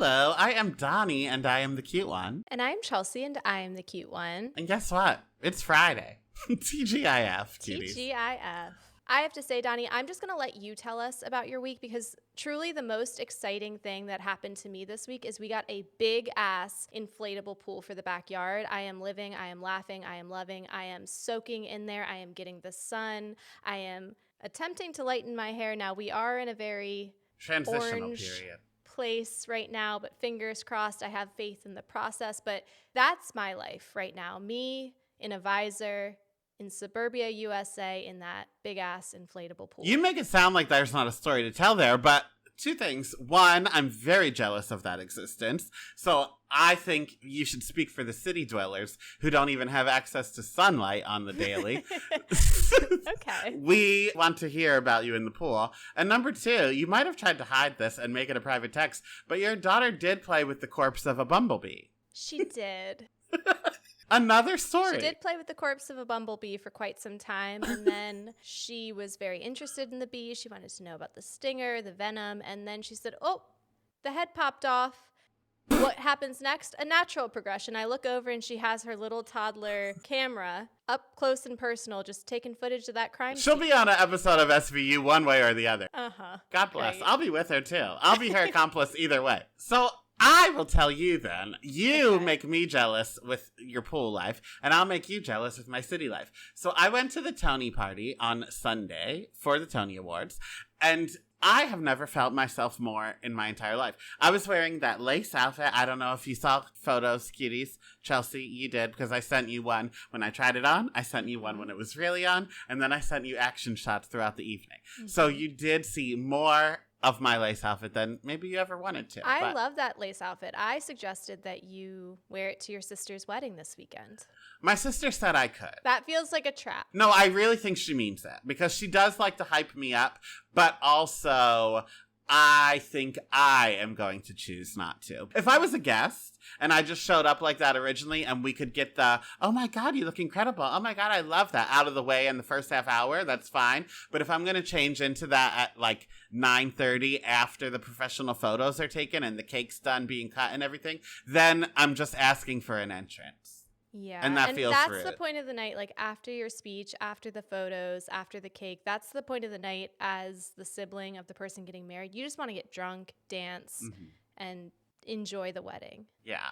Hello, I am Donnie, and I am the cute one. And I'm Chelsea, and I am the cute one. And guess what? It's Friday. TGIF, cuties. TGIF. I have to say, Donnie, I'm just going to let you tell us about your week because truly the most exciting thing that happened to me this week is we got a big-ass inflatable pool for the backyard. I am living, I am laughing, I am loving, I am soaking in there, I am getting the sun, I am attempting to lighten my hair. Now, we are in a very transitional period place right now, but fingers crossed, I have faith in the process. But that's my life right now. Me in a visor in suburbia, USA, in that big-ass inflatable pool. You make it sound like there's not a story to tell there, but two things. One, I'm very jealous of that existence. So I think you should speak for the city dwellers who don't even have access to sunlight on the daily. Okay. We want to hear about you in the pool. And number two, you might have tried to hide this and make it a private text, but your daughter did play with the corpse of a bumblebee. She did. Another story. She did play with the corpse of a bumblebee for quite some time, and then she was very interested in the bee. She wanted to know about the stinger, the venom, and then she said, oh, the head popped off. What happens next? A natural progression. I look over, and she has her little toddler camera up close and personal, just taking footage of that crime scene. She'll be on an episode of SVU one way or the other. Uh-huh. God bless. Great. I'll be with her, too. I'll be her accomplice either way. So I will tell you then, you make me jealous with your pool life, and I'll make you jealous with my city life. So I went to the Tony party on Sunday for the Tony Awards, and I have never felt myself more in my entire life. I was wearing that lace outfit. I don't know if you saw photos, cuties. Chelsea, you did, because I sent you one when I tried it on. I sent you one when it was really on, and then I sent you action shots throughout the evening. Mm-hmm. So you did see more of my lace outfit than maybe you ever wanted to. I love that lace outfit. I suggested that you wear it to your sister's wedding this weekend. My sister said I could. That feels like a trap. No, I really think she means that because she does like to hype me up, but also I think I am going to choose not to. If I was a guest and I just showed up like that originally and we could get the, oh my God, you look incredible. Oh my God, I love that out of the way in the first half hour, that's fine. But if I'm going to change into that at like 9:30 after the professional photos are taken and the cake's done being cut and everything, then I'm just asking for an entrance. Yeah. And that feels that's rude. The point of the night, like after your speech, after the photos, after the cake, that's the point of the night as the sibling of the person getting married. You just want to get drunk, dance, and enjoy the wedding. Yeah.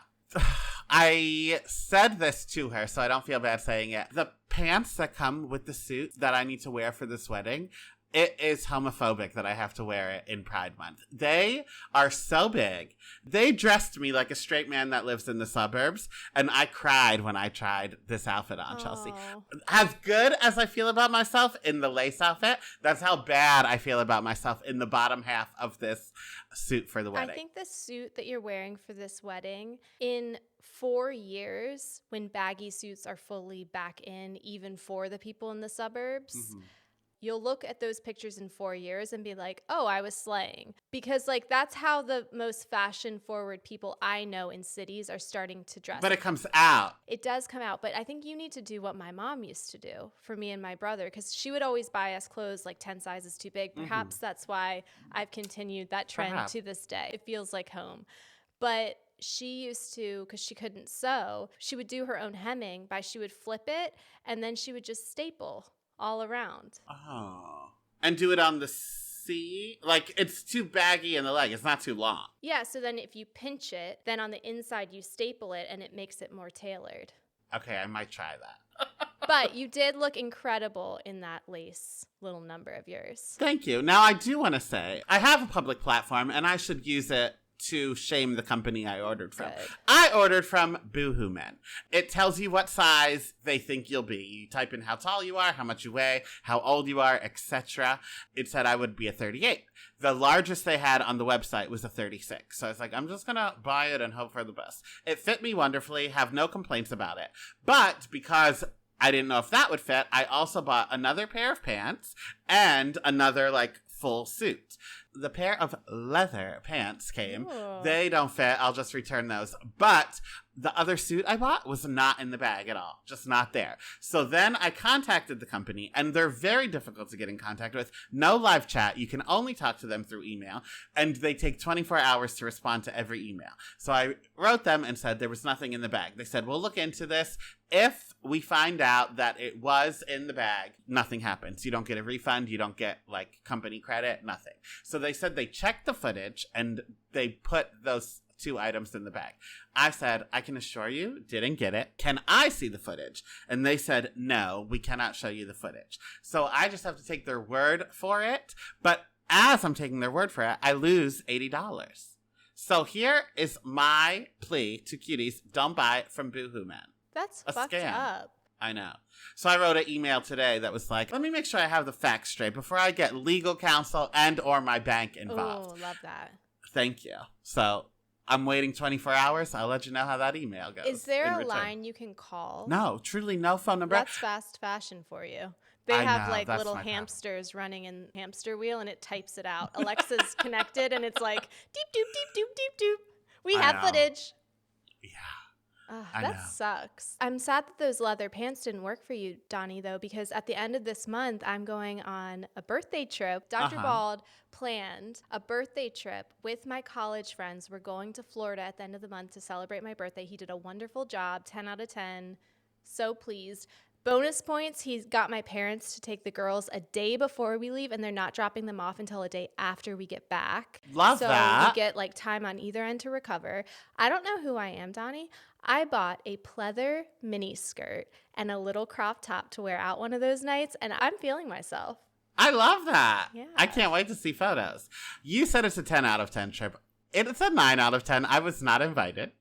I said this to her, so I don't feel bad saying it. The pants that come with the suit that I need to wear for this wedding, it is homophobic that I have to wear it in Pride Month. They are so big. They dressed me like a straight man that lives in the suburbs, and I cried when I tried this outfit on, Chelsea. As good as I feel about myself in the lace outfit, that's how bad I feel about myself in the bottom half of this suit for the wedding. I think the suit that you're wearing for this wedding, in 4 years, when baggy suits are fully back in, even for the people in the suburbs, you'll look at those pictures in 4 years and be like, oh, I was slaying. Because, like, that's how the most fashion-forward people I know in cities are starting to dress. But it comes out. It does come out. But I think you need to do what my mom used to do for me and my brother, because she would always buy us clothes like 10 sizes too big. Perhaps that's why I've continued that trend to this day. It feels like home. But she used to, because she couldn't sew, she would do her own hemming by she would flip it, and then she would just staple all around. Oh. And do it on the C? Like, it's too baggy in the leg. It's not too long. Yeah, so then if you pinch it, then on the inside you staple it, and it makes it more tailored. Okay, I might try that. But you did look incredible in that lace little number of yours. Thank you. Now, I do want to say, I have a public platform, and I should use it to shame the company I ordered from. Good. I ordered from Boohoo Men. It tells you what size they think you'll be. You type in how tall you are, how much you weigh, how old you are, etc. It said I would be a 38. The largest they had on the website was a 36. So I was like, I'm just going to buy it and hope for the best. It fit me wonderfully, have no complaints about it. But because I didn't know if that would fit, I also bought another pair of pants and another, like, full suit. the pair of leather pants came. Ooh. They don't fit. I'll just return those. But the other suit I bought was not in the bag at all. Just not there. So then I contacted the company, and they're very difficult to get in contact with. No live chat. You can only talk to them through email, and they take 24 hours to respond to every email. So I wrote them and said there was nothing in the bag. They said, we'll look into this. If we find out that it was in the bag, nothing happens. You don't get a refund. You don't get, like, company credit, nothing. So they said they checked the footage, and they put those 2 items in the bag. I said, I can assure you, didn't get it. Can I see the footage? And they said, no, we cannot show you the footage. So I just have to take their word for it. But as I'm taking their word for it, I lose $80. So here is my plea to cuties. Don't buy it from Boohoo Men. That's a fucked scam. up. I know. So I wrote an email today that was like, let me make sure I have the facts straight before I get legal counsel and or my bank involved. Oh, love that. Thank you. So I'm waiting 24 hours. I'll let you know how that email goes. Is there a line you can call? No, truly no phone number. That's fast fashion for you. They I have know, like that's little my problem. hamsters running in hamster wheel, and it types it out. Alexa's connected, and it's like deep doop deep doop deep doop. We I have know. footage. Yeah. That know. sucks. I'm sad that those leather pants didn't work for you, Donnie, though, because at the end of this month, I'm going on a birthday trip. Dr. Bald planned a birthday trip with my college friends. We're going to Florida at the end of the month to celebrate my birthday. He did a wonderful job, 10 out of 10. So pleased. Bonus points, he got my parents to take the girls a day before we leave, and they're not dropping them off until a day after we get back. Love that. So we get like time on either end to recover. I don't know who I am, Donnie. I bought a pleather mini skirt and a little crop top to wear out one of those nights, and I'm feeling myself. I love that. Yeah. I can't wait to see photos. You said it's a 10 out of 10 trip. It's a 9 out of 10. I was not invited.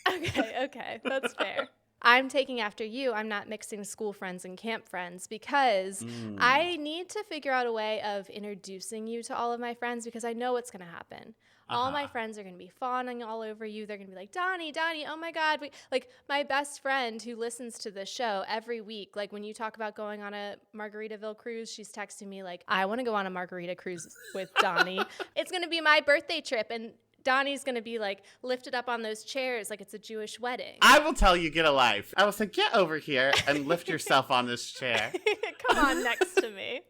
Okay, that's fair. I'm taking after you. I'm not mixing school friends and camp friends because I need to figure out a way of introducing you to all of my friends because I know what's going to happen. All my friends are going to be fawning all over you. They're going to be like, Donnie, oh my God. Like my best friend who listens to this show every week, like when you talk about going on a Margaritaville cruise, she's texting me like, I want to go on a margarita cruise with Donnie. It's going to be my birthday trip. And Donnie's going to be like lifted up on those chairs like it's a Jewish wedding. I will tell you, get a life. I will say, get over here and lift yourself on this chair. Come on next to me.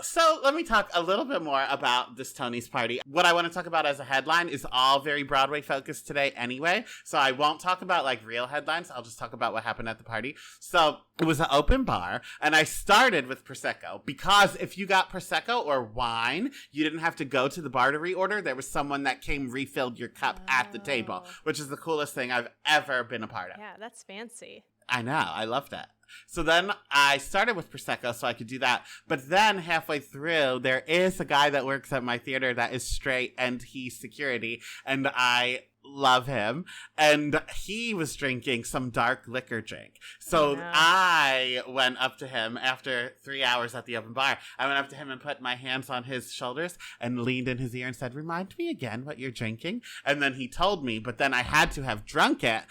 So let me talk a little bit more about this Tony's party. What I want to talk about as a headline is all very Broadway focused today anyway. So I won't talk about like real headlines. I'll just talk about what happened at the party. So it was an open bar and I started with Prosecco because if you got Prosecco or wine, you didn't have to go to the bar to reorder. There was someone that came refilled your cup at the table, which is the coolest thing I've ever been a part of. Yeah, that's fancy. I know. I love that. So then I started with Prosecco so I could do that. But then halfway through, there is a guy that works at my theater that is straight and he's security. And I love him. And he was drinking some dark liquor drink. So I went up to him after 3 hours at the open bar. I went up to him and put my hands on his shoulders and leaned in his ear and said, remind me again what you're drinking. And then he told me, but then I had to have drunk it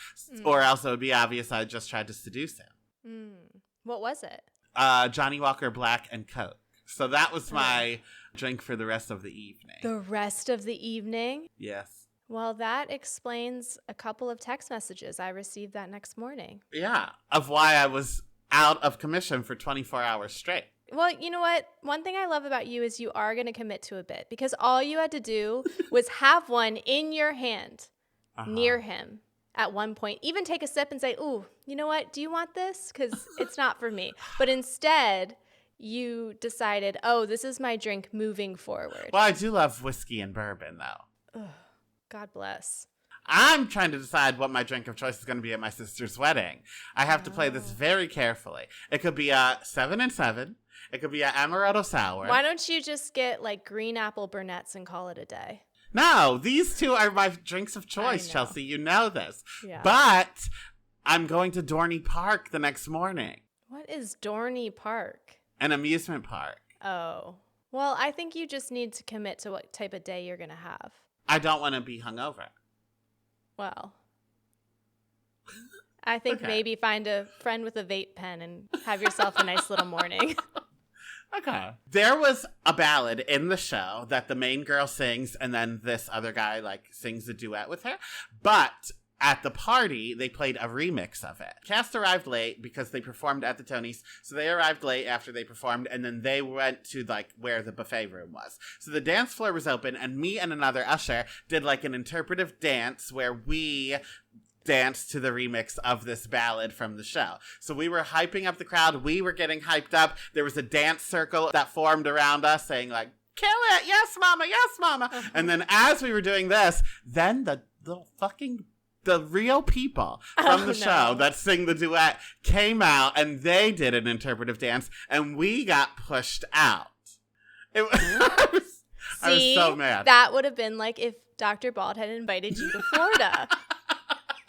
or else it would be obvious I just tried to seduce him. What was it? Johnny Walker Black and Coke. So that was my drink for the rest of the evening. The rest of the evening? Yes. Well, that explains a couple of text messages I received that next morning. Yeah, of why I was out of commission for 24 hours straight. Well, you know what? One thing I love about you is you are going to commit to a bit because all you had to do was have one in your hand near him. At one point, even take a sip and say, ooh, you know what? Do you want this? Because it's not for me. But instead, you decided, oh, this is my drink moving forward. Well, I do love whiskey and bourbon, though. Ugh, God bless. I'm trying to decide what my drink of choice is going to be at my sister's wedding. I have to play this very carefully. It could be a 7 and 7. It could be an amaretto sour. Why don't you just get like green apple burnett's and call it a day? No, these two are my drinks of choice, Chelsea. You know this. Yeah. But I'm going to Dorney Park the next morning. What is Dorney Park? An amusement park. Oh. Well, I think you just need to commit to what type of day you're going to have. I don't want to be hungover. Well, I think maybe find a friend with a vape pen and have yourself a nice little morning. Okay. There was a ballad in the show that the main girl sings, and then this other guy, like, sings a duet with her. But at the party, they played a remix of it. Cast arrived late because they performed at the Tonys, so they arrived late after they performed, and then they went to, like, where the buffet room was. So the dance floor was open, and me and another usher did, like, an interpretive dance where we danced to the remix of this ballad from the show. So we were hyping up the crowd. We were getting hyped up. There was a dance circle that formed around us saying, like, kill it. Yes, mama. Yes, mama. And then as we were doing this, then the real people from the show that sing the duet came out, and they did an interpretive dance, and we got pushed out. I was so mad. That would have been like if Dr. Bald had invited you to Florida.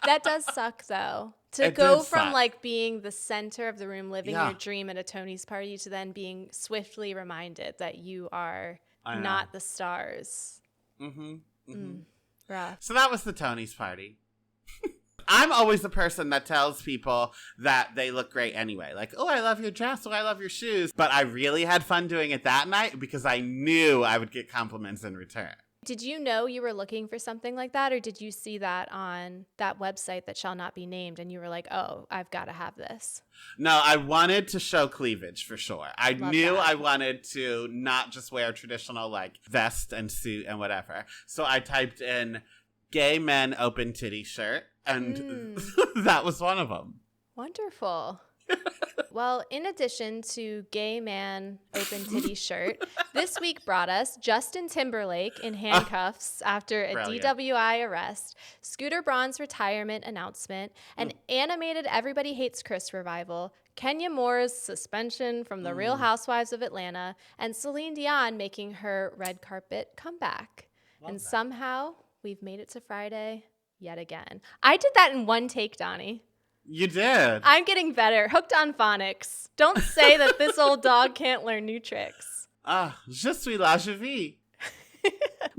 That does suck, though. To go from, like, being the center of the room, living your dream at a Tony's party, to then being swiftly reminded that you are not the stars. Rough. So that was the Tony's party. I'm always the person that tells people that they look great anyway. Like, oh, I love your dress. Oh, I love your shoes. But I really had fun doing it that night because I knew I would get compliments in return. Did you know you were looking for something like that, or did you see that on that website that shall not be named and you were like, oh, I've got to have this? No, I wanted to show cleavage for sure. I knew I wanted to not just wear traditional, like, vest and suit and whatever. So I typed in gay men open titty shirt, and that was one of them. Wonderful. Well, in addition to gay man open titty shirt, this week brought us Justin Timberlake in handcuffs after a DWI arrest, Scooter Braun's retirement announcement, an animated Everybody Hates Chris revival, Kenya Moore's suspension from The Real Housewives of Atlanta, and Celine Dion making her red carpet comeback. And somehow we've made it to Friday yet again. I did that in one take, Donnie. You did. I'm getting better. Hooked on phonics. Don't say that this old dog can't learn new tricks. Je suis la vie.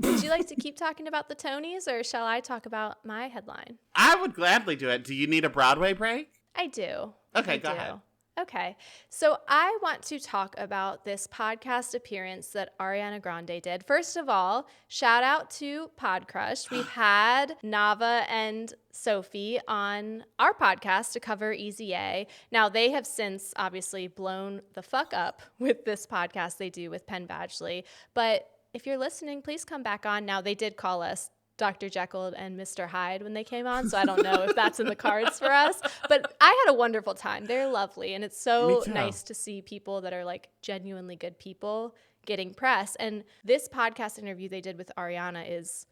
Would you like to keep talking about the Tonys, or shall I talk about my headline? I would gladly do it. Do you need a Broadway break? I do. Okay, go ahead. Okay, so I want to talk about this podcast appearance that Ariana Grande did. First of all, shout out to Pod Crush. We've had Nava and Sophie on our podcast to cover Easy A. Now, they have since obviously blown the fuck up with this podcast they do with Penn Badgley. But if you're listening, please come back on. Now, they did call us Dr. Jekyll and Mr. Hyde when they came on, so I don't know if that's in the cards for us. But I had a wonderful time. They're lovely, and it's so nice to see people that are, like, genuinely good people getting press. And this podcast interview they did with Ariana is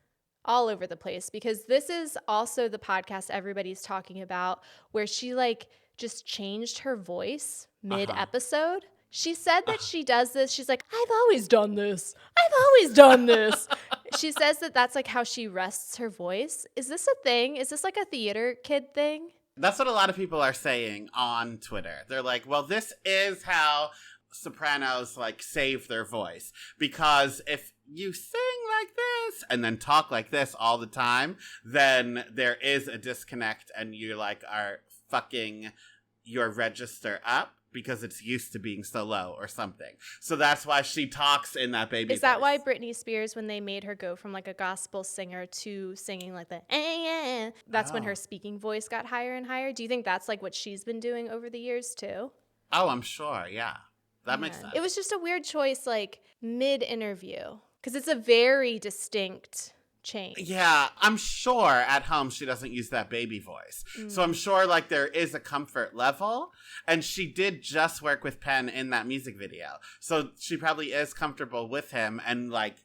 all over the place, because this is also the podcast everybody's talking about where she, like, just changed her voice mid-episode. She said that she does this. She's like, I've always done this. I've always done this. She says that that's like how she rests her voice. Is this a thing? Is this like a theater kid thing? That's what a lot of people are saying on Twitter. They're like, well, this is how sopranos, like, save their voice. Because if you sing like this and then talk like this all the time, then there is a disconnect and you, like, are fucking your register up, because it's used to being so low or something. So that's why she talks in that baby voice. Is that why Britney Spears, when they made her go from, like, a gospel singer to singing like the that's when her speaking voice got higher and higher? Do you think that's, like, what she's been doing over the years too? Oh, I'm sure. Yeah. That makes sense. It was just a weird choice, like, mid-interview, because it's a very distinct change. Yeah, I'm sure at home she doesn't use that baby voice. So I'm sure, like, there is a comfort level. And she did just work with Penn in that music video. So she probably is comfortable with him and, like,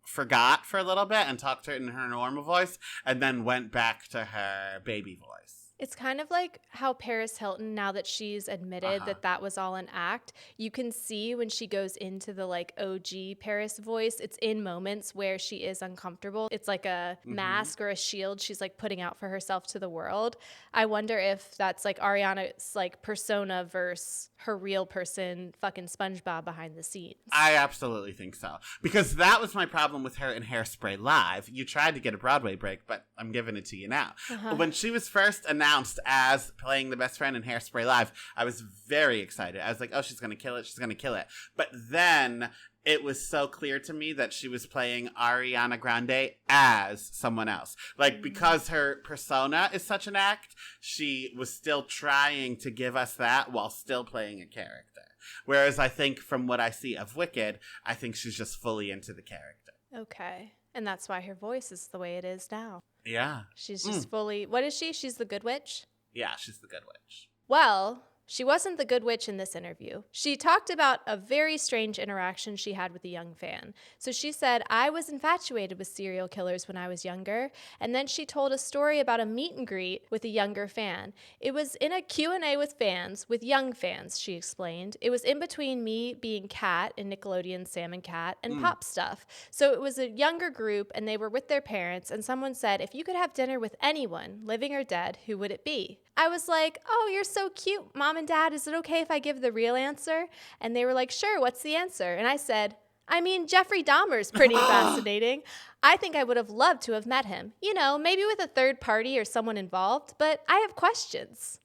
forgot for a little bit and talked to her in her normal voice and then went back to her baby voice. It's kind of like how Paris Hilton, now that she's admitted that was all an act, you can see when she goes into the, like, OG Paris voice, it's in moments where she is uncomfortable. It's like a mask or a shield she's, like, putting out for herself to the world. I wonder if that's, like, Ariana's, like, persona versus her real person, fucking SpongeBob behind the scenes. I absolutely think so. Because that was my problem with her in Hairspray Live. You tried to get a Broadway break, but I'm giving it to you now. When she was first announced announced as playing the best friend in Hairspray Live, I was very excited. I was like, oh, she's going to kill it. She's going to kill it. But then it was so clear to me that she was playing Ariana Grande as someone else. Like, because her persona is such an act, she was still trying to give us that while still playing a character. Whereas I think from what I see of Wicked, I think she's just fully into the character. Okay. And that's why her voice is the way it is now. Yeah. She's just fully, what is she? She's the good witch? Yeah, she's the good witch. Well, she wasn't the good witch in this interview. She talked about a very strange interaction she had with a young fan. So she said, I was infatuated with serial killers when I was younger. And then she told a story about a meet and greet with a younger fan. It was in a Q&A with fans, with young fans, she explained. It was in between me being Cat in Nickelodeon's Sam and Cat and Pop Stuff. So it was a younger group and they were with their parents. And someone said, if you could have dinner with anyone, living or dead, who would it be? I was like, oh, you're so cute, Mom and Dad. Is it okay if I give the real answer? And they were like, sure, what's the answer? And I said, I mean, Jeffrey Dahmer's pretty fascinating. I think I would have loved to have met him. You know, maybe with a third party or someone involved, but I have questions.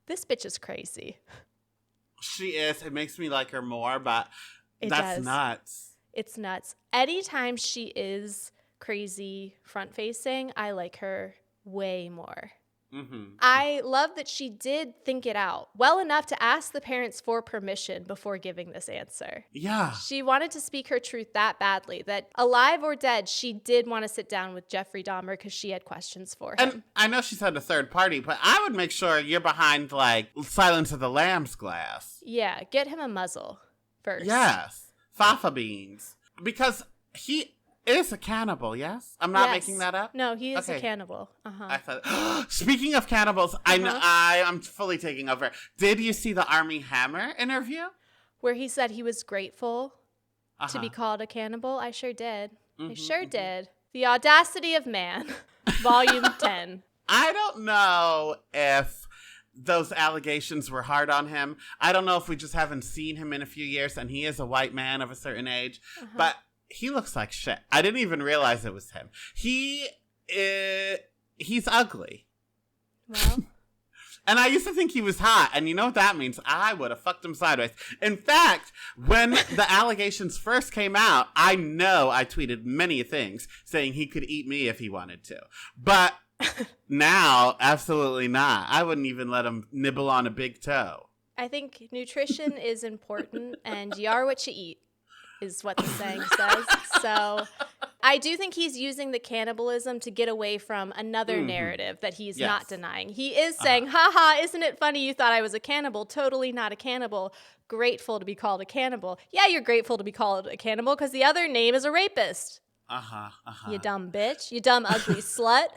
This bitch is crazy. She is. It makes me like her more, but that's nuts. It's nuts. Anytime she is crazy front-facing, I like her way more. Mm-hmm. I love that she did think it out well enough to ask the parents for permission before giving this answer. Yeah. She wanted to speak her truth that badly that alive or dead, she did want to sit down with Jeffrey Dahmer because she had questions for him. And I know she said a third party, but I would make sure you're behind like Silence of the Lambs glass. Yeah, get him a muzzle first. Yes. Fafa beans. Because he is a cannibal, yes? I'm not making that up? No, he is a cannibal. Uh-huh. I thought, speaking of cannibals, I'm fully taking over. Did you see the Armie Hammer interview? Where he said he was grateful to be called a cannibal? I sure did. I sure did. The Audacity of Man, Volume 10. I don't know if those allegations were hard on him. I don't know if we just haven't seen him in a few years, and he is a white man of a certain age. But he looks like shit. I didn't even realize it was him. He's ugly. Well. And I used to think he was hot. And you know what that means? I would have fucked him sideways. In fact, when the allegations first came out, I know I tweeted many things saying he could eat me if he wanted to. But now, absolutely not. I wouldn't even let him nibble on a big toe. I think nutrition is important, and you are what you eat, is what the saying says. So I do think he's using the cannibalism to get away from another narrative that he's not denying. He is saying, haha, isn't it funny you thought I was a cannibal? Totally not a cannibal. Grateful to be called a cannibal. Yeah, you're grateful to be called a cannibal because the other name is a rapist. You dumb bitch. You dumb ugly slut.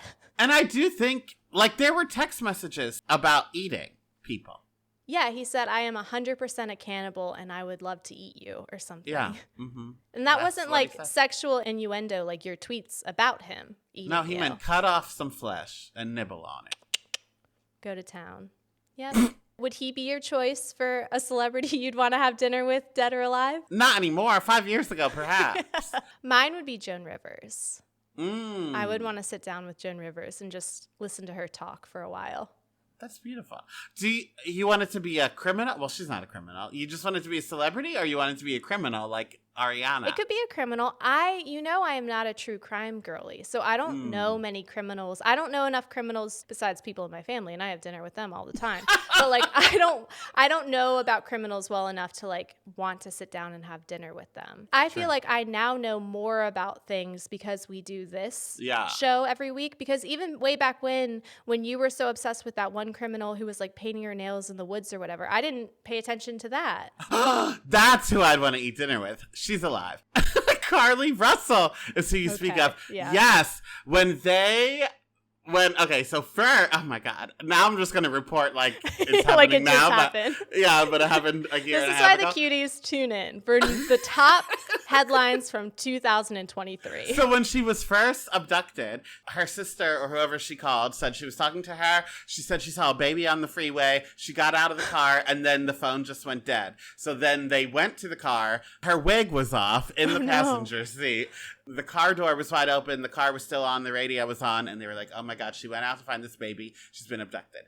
And I do think, like, there were text messages about eating people. Yeah, he said, I am 100% a cannibal and I would love to eat you or something. Yeah. Mm-hmm. And that wasn't like sexual innuendo like your tweets about him eating No, he meant cut off some flesh and nibble on it. Go to town. Yep. Would he be your choice for a celebrity you'd want to have dinner with, dead or alive? Not anymore. 5 years ago, perhaps. Mine would be Joan Rivers. I would want to sit down with Joan Rivers and just listen to her talk for a while. That's beautiful. Do you want it to be a criminal? Well, she's not a criminal. You just want it to be a celebrity, or you want it to be a criminal like Ariana? It could be a criminal. I am not a true crime girly, so I don't know many criminals. I don't know enough criminals besides people in my family, and I have dinner with them all the time. But like, I don't know about criminals well enough to like want to sit down and have dinner with them. I feel like I now know more about things because we do this show every week. Because even way back when you were so obsessed with that one criminal who was like painting her nails in the woods or whatever, I didn't pay attention to that. That's who I'd want to eat dinner with. She's alive. Carly Russell is who you speak of. Yeah. Yes. So oh my God. Now I'm just going to report like it's happening like it now. Just happened. Yeah, but it happened a year and a half ago. This is why the cuties tune in for the top headlines from 2023. So when she was first abducted, her sister or whoever she called said she was talking to her. She said she saw a baby on the freeway. She got out of the car and then the phone just went dead. So then they went to the car. Her wig was off in the passenger seat. The car door was wide open. The car was still on. The radio was on. And they were like, oh my God, she went out to find this baby. She's been abducted.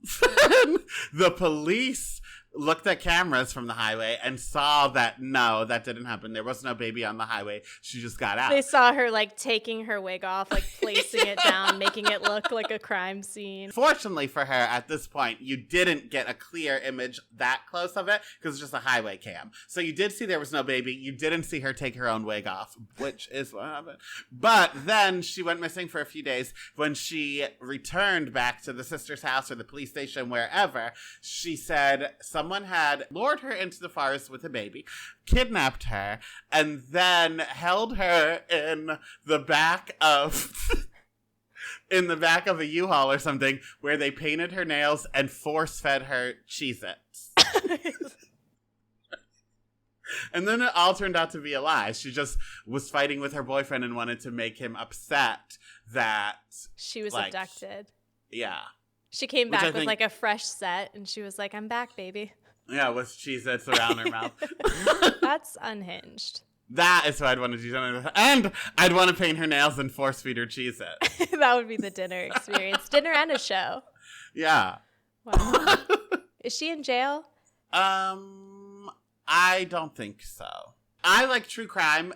The police looked at cameras from the highway and saw that no, that didn't happen. There was no baby on the highway. She just got out. They saw her like taking her wig off, like placing it down, making it look like a crime scene. Fortunately for her, at this point, you didn't get a clear image that close of it because it's just a highway cam. So you did see there was no baby. You didn't see her take her own wig off, which is what happened. But then she went missing for a few days. When she returned back to the sister's house or the police station, wherever, she said someone had lured her into the forest with a baby, kidnapped her, and then held her in the back of a U-Haul or something where they painted her nails and force-fed her Cheez-Its. And then it all turned out to be a lie. She just was fighting with her boyfriend and wanted to make him upset that she was abducted. Yeah. She came back with like a fresh set and she was like, I'm back, baby. Yeah, with Cheez-Its around her mouth. That's unhinged. That is what I'd want to do. And I'd want to paint her nails and force feed her Cheez-Its. That would be the dinner experience. Dinner and a show. Yeah. Wow. Is she in jail? I don't think so. I like true crime,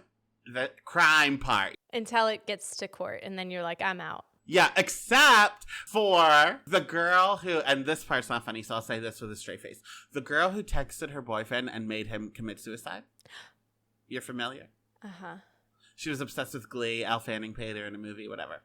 the crime part. Until it gets to court, and then you're like, I'm out. Yeah, except for the girl who, and this part's not funny, so I'll say this with a straight face. The girl who texted her boyfriend and made him commit suicide. You're familiar? Uh-huh. She was obsessed with Glee. Al Fanning paid her in a movie, whatever.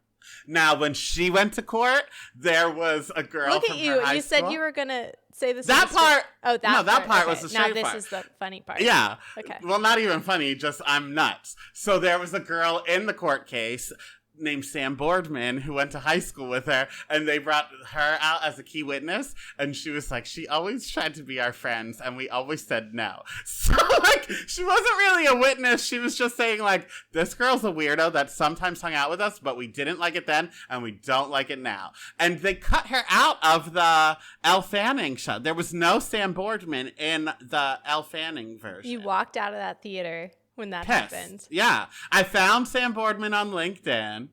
Now, when she went to court, there was a girl Look from at her you. high You school. said you were going to say this. That part. Oh, that no, that part okay. was the straight part. Now this is the funny part. Yeah. Okay. Well, not even funny, just I'm nuts. So there was a girl in the court case named Sam Boardman who went to high school with her, and they brought her out as a key witness, and she was like, she always tried to be our friends, and we always said no. So, like, she wasn't really a witness. She was just saying, like, this girl's a weirdo that sometimes hung out with us, but we didn't like it then, and we don't like it now. And they cut her out of the Elle Fanning show. There was no Sam Boardman in the Elle Fanning version. You walked out of that theater when that happened. Yeah. I found Sam Boardman on LinkedIn.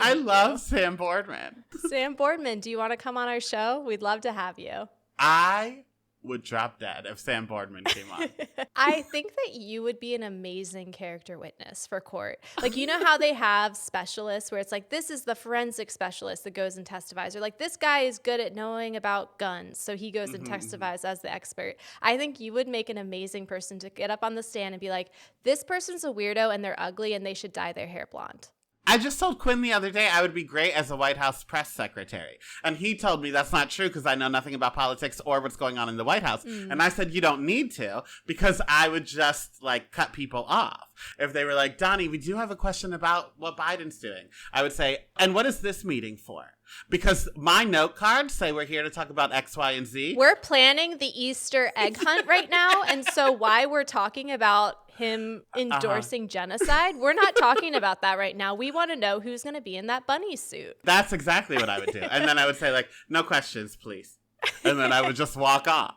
I love Sam Boardman. Sam Boardman, do you want to come on our show? We'd love to have you. I would drop dead if Sam Boardman came on. I think that you would be an amazing character witness for court. Like, you know how they have specialists where it's like, this is the forensic specialist that goes and testifies. Or like, this guy is good at knowing about guns, so he goes and testifies as the expert. I think you would make an amazing person to get up on the stand and be like, this person's a weirdo and they're ugly and they should dye their hair blonde. I just told Quinn the other day I would be great as a White House press secretary. And he told me that's not true because I know nothing about politics or what's going on in the White House. And I said, you don't need to, because I would just, like, cut people off. If they were like, Donnie, we do have a question about what Biden's doing. I would say, and what is this meeting for? Because my note cards say we're here to talk about X, Y, and Z. We're planning the Easter egg hunt right now. And so why we're talking about him endorsing genocide, we're not talking about that right now. We want to know who's going to be in that bunny suit. That's exactly what I would do. And then I would say, like, no questions, please. And then I would just walk off.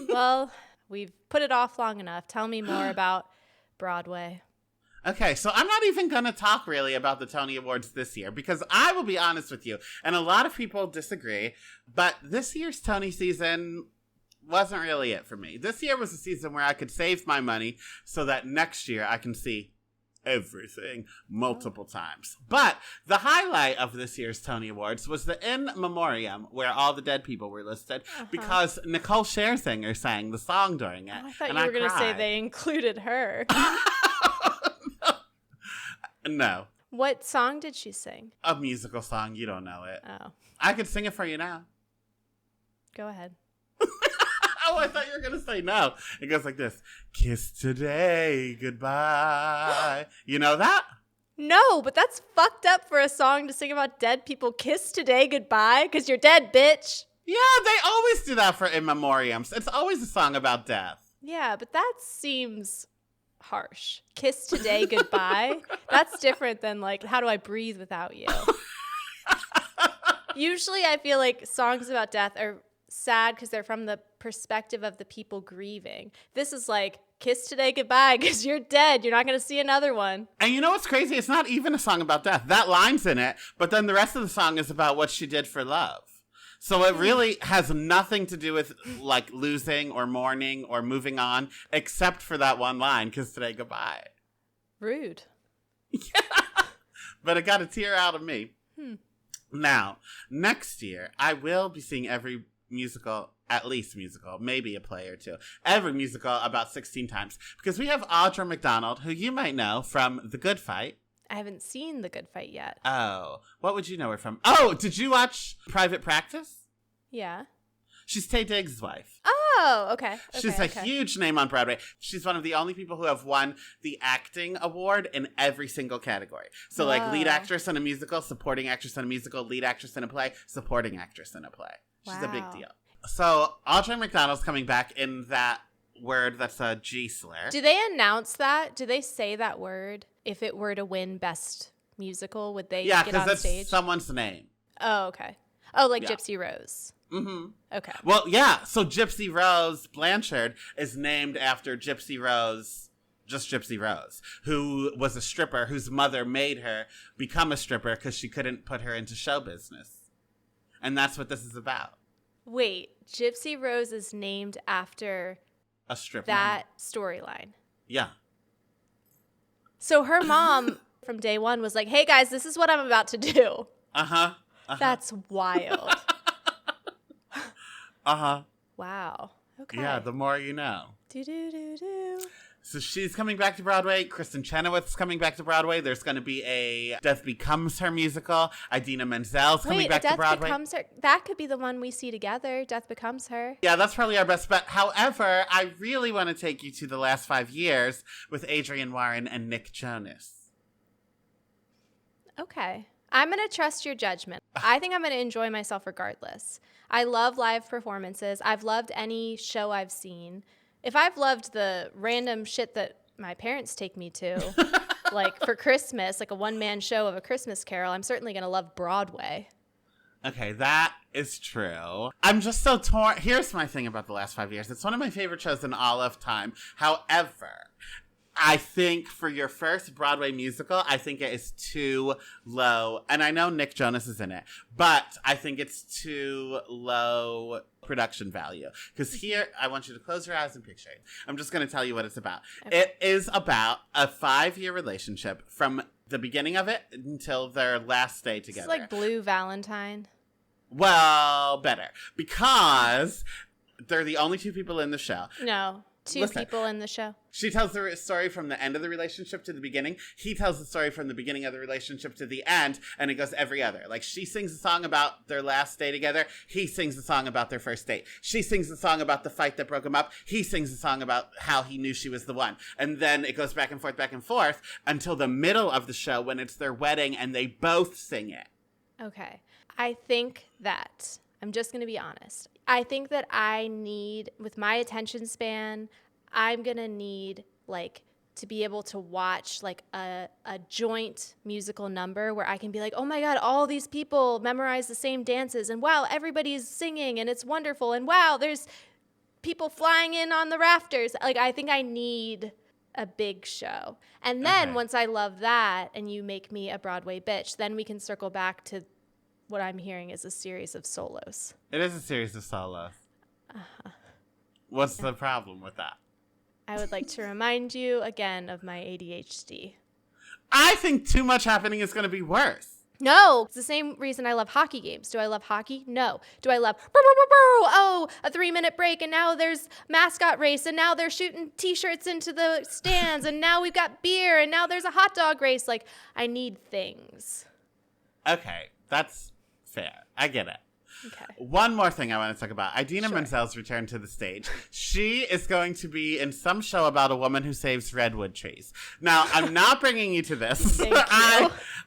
Well, we've put it off long enough. Tell me more about Broadway. Okay, so I'm not even going to talk really about the Tony Awards this year because I will be honest with you, and a lot of people disagree, but this year's Tony season wasn't really it for me. This year was a season where I could save my money so that next year I can see everything multiple times. But the highlight of this year's Tony Awards was the In Memoriam, where all the dead people were listed, because Nicole Scherzinger sang the song during it. I thought you were going to say they included her. No. What song did she sing? A musical song. You don't know it. Oh. I could sing it for you now. Go ahead. Oh, I thought you were going to say no. It goes like this. Kiss today, goodbye. You know that? No, but that's fucked up for a song to sing about dead people. Kiss today, goodbye, because you're dead, bitch. Yeah, they always do that for In Memoriams. It's always a song about death. Yeah, but that seems harsh. Kiss today, goodbye. That's different than, like, how do I breathe without you? Usually I feel like songs about death are sad because they're from the perspective of the people grieving. This is like, kiss today goodbye because you're dead. You're not going to see another one. And you know what's crazy? It's not even a song about death. That line's in it, but then the rest of the song is about what she did for love. So it really has nothing to do with like losing or mourning or moving on, except for that one line, kiss today goodbye. Rude. Yeah. But it got a tear out of me. Now, next year, I will be seeing every musical, at least musical, maybe a play or two, every musical about 16 times. Because we have Audra McDonald, who you might know from The Good Fight. I haven't seen The Good Fight yet. Oh, what would you know her from? Oh, did you watch Private Practice? Yeah. She's Taye Diggs' wife. Oh, okay. She's a huge name on Broadway. She's one of the only people who have won the acting award in every single category. So like lead actress in a musical, supporting actress in a musical, lead actress in a play, supporting actress in a play. She's a big deal. So Audra McDonald's coming back in that word that's a G slur. Do they announce that? Do they say that word? If it were to win Best Musical, would they get on stage? Yeah, because that's someone's name. Oh, okay. Oh, like Gypsy Rose. Mm-hmm. Okay. Well, yeah. So Gypsy Rose Blanchard is named after Gypsy Rose, just Gypsy Rose, who was a stripper whose mother made her become a stripper because she couldn't put her into show business. And that's what this is about. Wait, Gypsy Rose is named after a stripper. That storyline. Yeah. So her mom from day one was like, hey guys, this is what I'm about to do. Uh-huh. That's wild. Wow. Okay. Yeah, the more you know. Do. So she's coming back to Broadway. Kristen Chenoweth's coming back to Broadway. There's going to be a Death Becomes Her musical. Idina Menzel's coming back to Broadway. Death Becomes Her. That could be the one we see together. Death Becomes Her. Yeah, that's probably our best bet. However, I really want to take you to the last 5 years with Adrienne Warren and Nick Jonas. Okay. I'm going to trust your judgment. I think I'm going to enjoy myself regardless. I love live performances. I've loved any show I've seen. If I've loved the random shit that my parents take me to, like for Christmas, like a one-man show of A Christmas Carol, I'm certainly going to love Broadway. Okay, that is true. I'm just so torn. Here's my thing about the last 5 years. It's one of my favorite shows in all of time. However, I think for your first Broadway musical, I think it is too low. And I know Nick Jonas is in it, but I think it's too low production value. Because here, I want you to close your eyes and picture it. I'm just going to tell you what it's about. Okay. It is about a 5-year relationship from the beginning of it until their last day together. It's like Blue Valentine. Well, better. Because they're the only 2 people in the show. No. Two people in the show. She tells the story from the end of the relationship to the beginning. He tells the story from the beginning of the relationship to the end, and it goes every other. Like, she sings a song about their last day together. He sings a song about their first date. She sings a song about the fight that broke him up. He sings a song about how he knew she was the one. And then it goes back and forth until the middle of the show when it's their wedding and they both sing it. Okay. I think that, I'm just going to be honest, I think that I need, with my attention span, I'm going to need, like, to be able to watch, like, a joint musical number where I can be like, oh, my God, all these people memorize the same dances, and wow, everybody's singing, and it's wonderful, and wow, there's people flying in on the rafters. Like, I think I need a big show. And then once I love that and you make me a Broadway bitch, then we can circle back to what I'm hearing is a series of solos. It is a series of solos. What's the problem with that? I would like to remind you again of my ADHD. I think too much happening is going to be worse. No, it's the same reason I love hockey games. Do I love hockey? No. Do I love, oh, a 3-minute break, and now there's mascot race, and now they're shooting T-shirts into the stands, and now we've got beer, and now there's a hot dog race. Like, I need things. Okay, that's fair. I get it. Okay. One more thing I want to talk about. Idina Menzel's return to the stage. She is going to be in some show about a woman who saves redwood trees. Now, I'm not bringing you to this.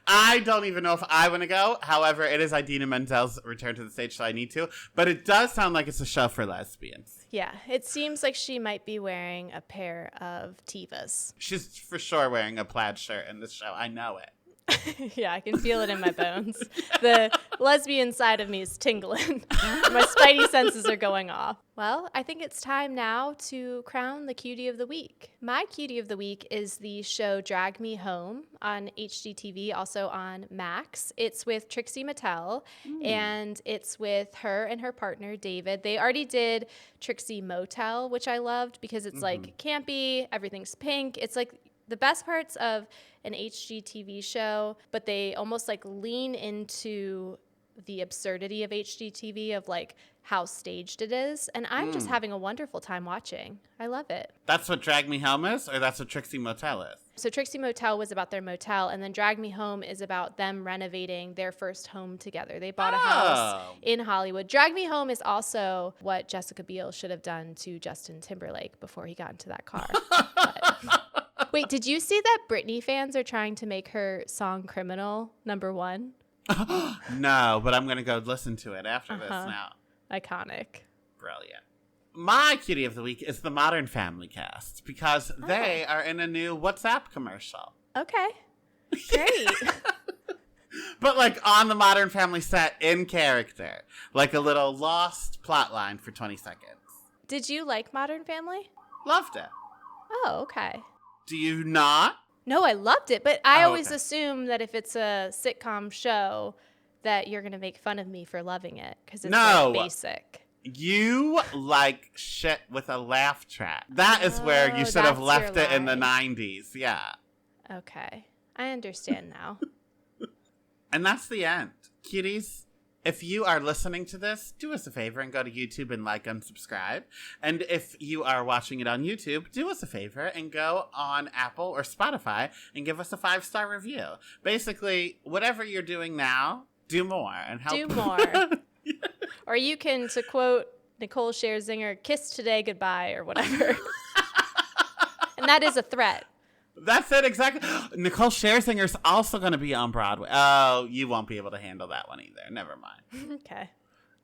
I don't even know if I want to go. However, it is Idina Menzel's return to the stage, so I need to. But it does sound like it's a show for lesbians. Yeah, it seems like she might be wearing a pair of Tevas. She's for sure wearing a plaid shirt in this show. I know it. Yeah, I can feel it in my bones. The lesbian side of me is tingling. My spidey senses are going off. Well, I think it's time now to crown the cutie of the week. My cutie of the week is the show Drag Me Home on HGTV, also on Max. It's with Trixie Mattel, and it's with her and her partner, David. They already did Trixie Motel, which I loved because it's like campy, everything's pink. It's like the best parts of an HGTV show, but they almost like lean into the absurdity of HGTV of like how staged it is. And I'm just having a wonderful time watching. I love it. That's what Drag Me Home is, or that's what Trixie Motel is? So Trixie Motel was about their motel, and then Drag Me Home is about them renovating their first home together. They bought a house in Hollywood. Drag Me Home is also what Jessica Biel should have done to Justin Timberlake before he got into that car. Wait, did you see that Britney fans are trying to make her song Criminal #1? No, but I'm going to go listen to it after this now. Iconic. Brilliant. My cutie of the week is the Modern Family cast because they are in a new WhatsApp commercial. Okay. Great. But like on the Modern Family set in character. Like a little lost plot line for 20 seconds. Did you like Modern Family? Loved it. Oh, okay. Do you not? No, I loved it, but I always assume that if it's a sitcom show that you're going to make fun of me for loving it because it's like basic. You like shit with a laugh track. That is where you should have left it in the 90s. Yeah. Okay. I understand now. And that's the end. Cuties, if you are listening to this, do us a favor and go to YouTube and like and subscribe. And if you are watching it on YouTube, do us a favor and go on Apple or Spotify and give us a 5-star review. Basically, whatever you're doing now, do more and help. Do more. Or you can, to quote Nicole Scherzinger, kiss today goodbye or whatever. And that is a threat. That's it, exactly. Nicole Scherzinger's also going to be on Broadway. Oh, you won't be able to handle that one either. Never mind. Okay.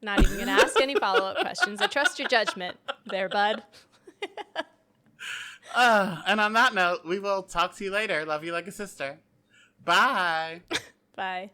Not even going to ask any follow-up questions. I trust your judgment there, bud. And on that note, we will talk to you later. Love you like a sister. Bye. Bye.